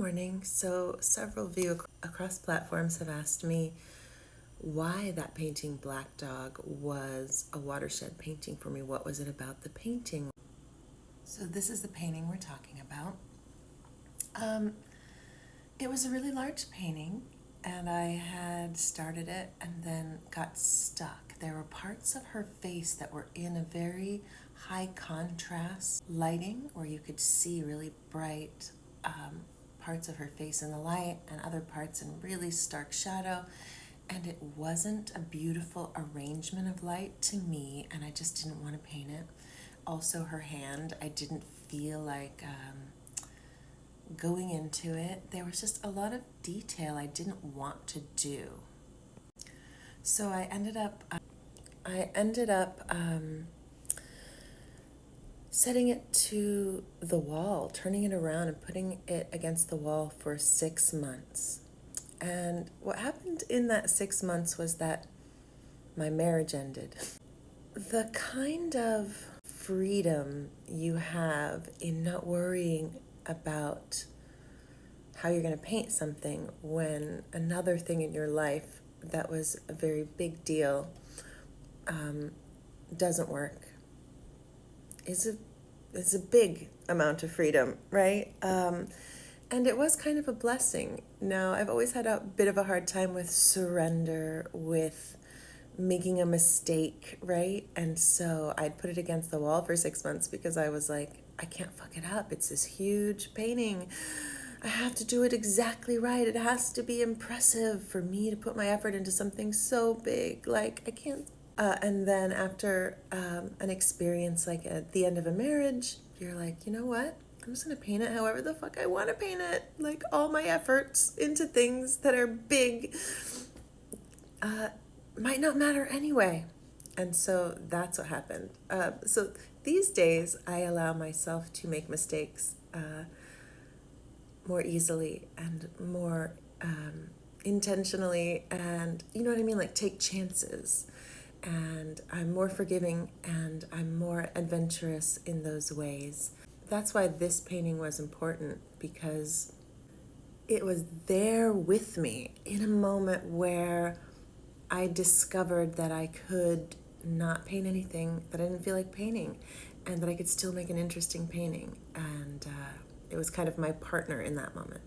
morning. So several of you across platforms have asked me why that painting Black Dog was a watershed painting for me. What was it about the painting? So this is the painting we're talking about. It was a really large painting, and I had started it and then got stuck. There were parts of her face that were in a very high contrast lighting where you could see really bright parts of her face in the light and other parts in really stark shadow. And it wasn't a beautiful arrangement of light to me, and I just didn't want to paint it. Also, her hand, I didn't feel like going into it. There was just a lot of detail I didn't want to do. So I ended up setting it to the wall, turning it around and putting it against the wall for 6 months. And what happened in that 6 months was that my marriage ended. The kind of freedom you have in not worrying about how you're going to paint something when another thing in your life that was a very big deal doesn't work is a big amount of freedom, right? And it was kind of a blessing. Now, I've always had a bit of a hard time with surrender, with making a mistake, right? And so I'd put it against the wall for 6 months because I was like, I can't fuck it up. It's this huge painting. I have to do it exactly right. It has to be impressive for me to put my effort into something so big. Like, I can't. And then after an experience like at the end of a marriage, you're like, you know what? I'm just going to paint it however the fuck I want to paint it. Like, all my efforts into things that are big might not matter anyway. And so that's what happened. So these days, I allow myself to make mistakes more easily and more intentionally, and you know what I mean? Like, take chances. And I'm more forgiving and I'm more adventurous in those ways. That's why this painting was important, because it was there with me in a moment where I discovered that I could not paint anything that I didn't feel like painting, and that I could still make an interesting painting. And it was kind of my partner in that moment.